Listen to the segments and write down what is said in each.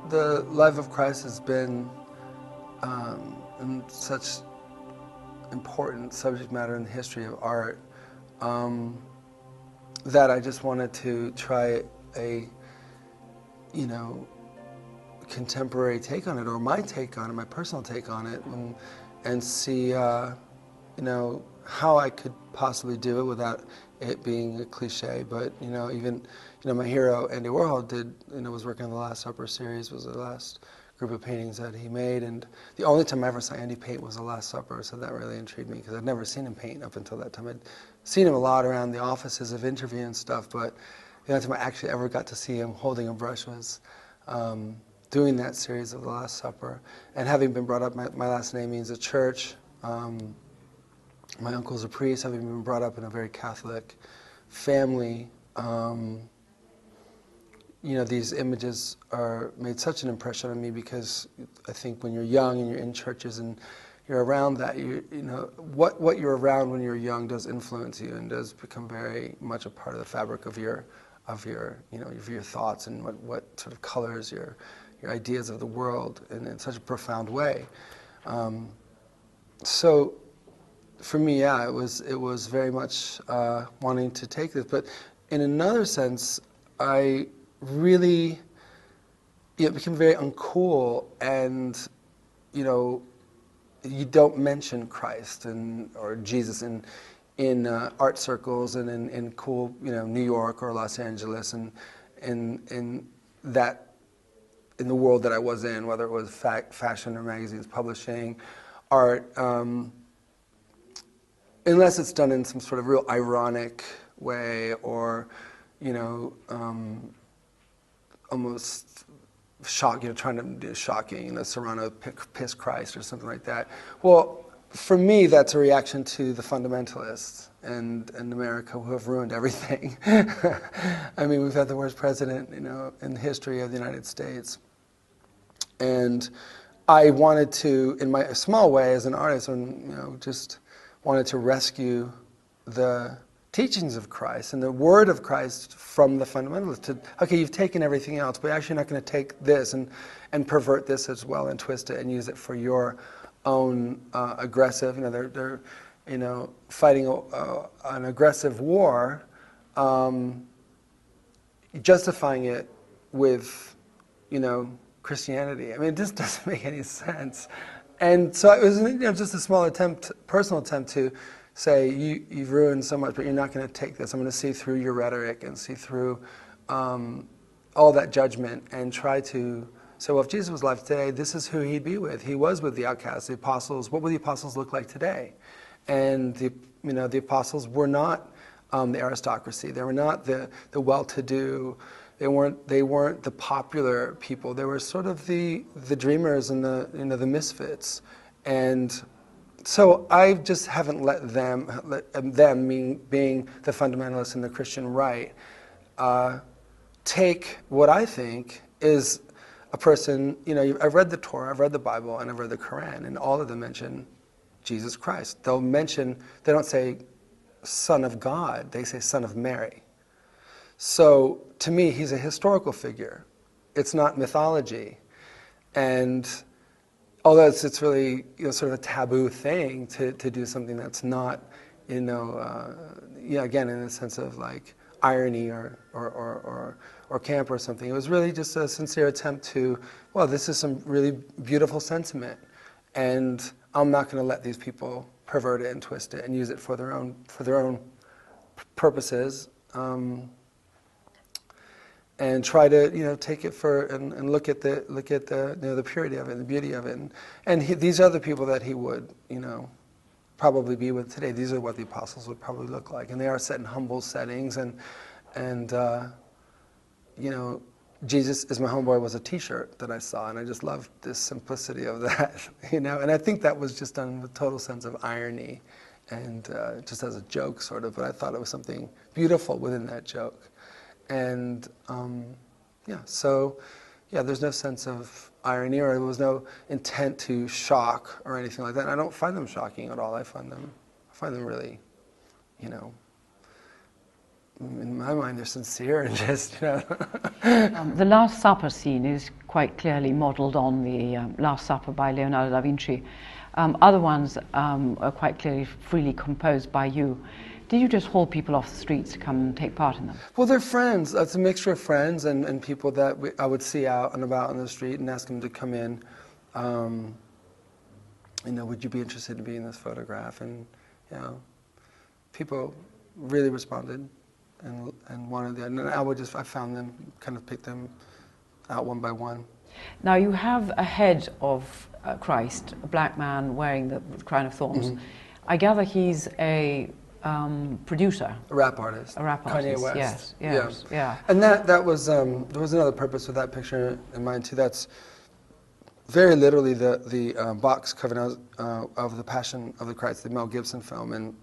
the life of Christ has been such important subject matter in the history of art that I just wanted to try a, contemporary take on it, or my take on it, my personal take on it, and see, how I could possibly do it without it being a cliche. But even my hero Andy Warhol was working on the Last Supper series, was the last group of paintings that he made, and the only time I ever saw Andy paint was the Last Supper, so that really intrigued me because I'd never seen him paint up until that time. I'd seen him a lot around the offices of Interview and stuff, but the only time I actually ever got to see him holding a brush was doing that series of the Last Supper. And having been brought up, my last name means a church. My uncle's a priest, having been brought up in a very Catholic family. These images made such an impression on me because I think when you're young and you're in churches and you're around that, what you're around when you're young does influence you and does become very much a part of the fabric of your thoughts and what sort of colors your ideas of the world in such a profound way. So for me, it was very much wanting to take this, but in another sense, I really became very uncool, and you don't mention Christ or Jesus in art circles and in cool New York or Los Angeles and in the world that I was in, whether it was fashion or magazines, publishing, art, unless it's done in some sort of real ironic way or almost trying to do shocking, Serrano piss Christ or something like that. Well, for me, that's a reaction to the fundamentalists and America who have ruined everything. I mean, we've had the worst president, in the history of the United States. And I wanted to, in my small way as an artist, just wanted to rescue the teachings of Christ and the word of Christ from the fundamentalists. Okay, you've taken everything else, but actually not going to take this and pervert this as well and twist it and use it for your own aggressive. They're fighting an aggressive war, justifying it with Christianity. I mean, it just doesn't make any sense. And so it was just a small personal attempt to say, you've ruined so much, but you're not going to take this. I'm going to see through your rhetoric and see through all that judgment and try to say, well, if Jesus was alive today, this is who he'd be with. He was with the outcasts, the apostles. What would the apostles look like today? And the apostles were not the aristocracy. They were not the well-to-do. They weren't the popular people. They were sort of the dreamers and the misfits. And so I just haven't let them being the fundamentalists and the Christian right, take what I think is a person. I've read the Torah, I've read the Bible, and I've read the Quran, and all of them mention Jesus Christ. They don't say Son of God, they say Son of Mary. So to me, he's a historical figure. It's not mythology. And although it's really sort of a taboo thing to do something that's not, again, in the sense of like irony or camp or something. It was really just a sincere attempt to, well, this is some really beautiful sentiment, and I'm not going to let these people pervert it and twist it and use it for their own purposes. And try to take it and look at the purity of it and the beauty of it, and these are the people that he would probably be with today. These are what the apostles would probably look like, and they are set in humble settings, and Jesus Is My Homeboy was a T-shirt that I saw, and I just loved the simplicity of that, and I think that was just done with total sense of irony, and just as a joke sort of, but I thought it was something beautiful within that joke. And there's no sense of irony, or there was no intent to shock or anything like that. And I don't find them shocking at all. I find them really, in my mind, they're sincere and just, you know. The Last Supper scene is quite clearly modelled on the Last Supper by Leonardo da Vinci. Other ones are quite clearly freely composed by you. Did you just haul people off the streets to come and take part in them? Well, they're friends. It's a mixture of friends and people that I would see out and about on the street and ask them to come in. You know, would you be interested in being in this photograph? And, you know, people really responded and wanted that. And I found them, kind of picked them out one by one. Now you have a head of Christ, a black man wearing the crown of thorns. Mm-hmm. I gather he's a producer. A rap artist. A rap artist, Kanye West. yes, yeah. And that was, there was another purpose with that picture in mind too. That's very literally the box cover of The Passion of the Christ, the Mel Gibson film.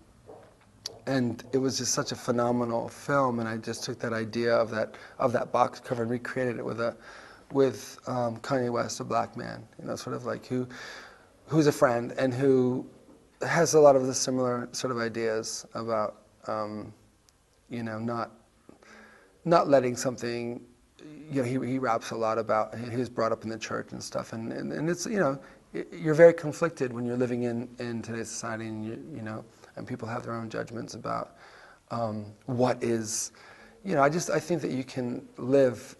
And it was just such a phenomenal film, and I just took that idea of that box cover and recreated it with Kanye West, a black man, you know, sort of like who's a friend and who has a lot of the similar sort of ideas about, you know, not letting something, you know, he raps a lot about, he was brought up in the church and stuff, and it's, you know, you're very conflicted when you're living in today's society, and you know, and people have their own judgments about what is, you know, I think that you can live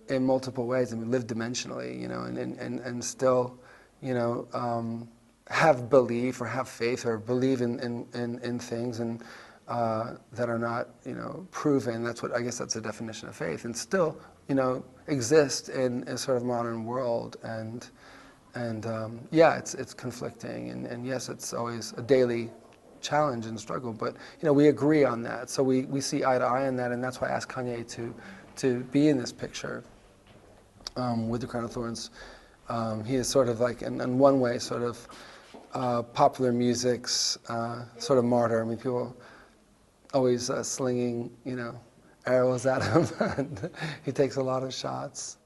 in multiple ways and live dimensionally, you know, and still, you know, have belief or have faith or believe in things and that are not, you know, proven. I guess that's a definition of faith, and still, you know, exist in a sort of modern world. And yeah, it's conflicting, and yes, it's always a daily challenge and struggle, but, you know, we agree on that. So we see eye to eye on that, and that's why I asked Kanye to be in this picture with the Crown of Thorns. He is sort of like, in one way, sort of popular music's sort of martyr. I mean, people always slinging, you know, arrows at him, and he takes a lot of shots.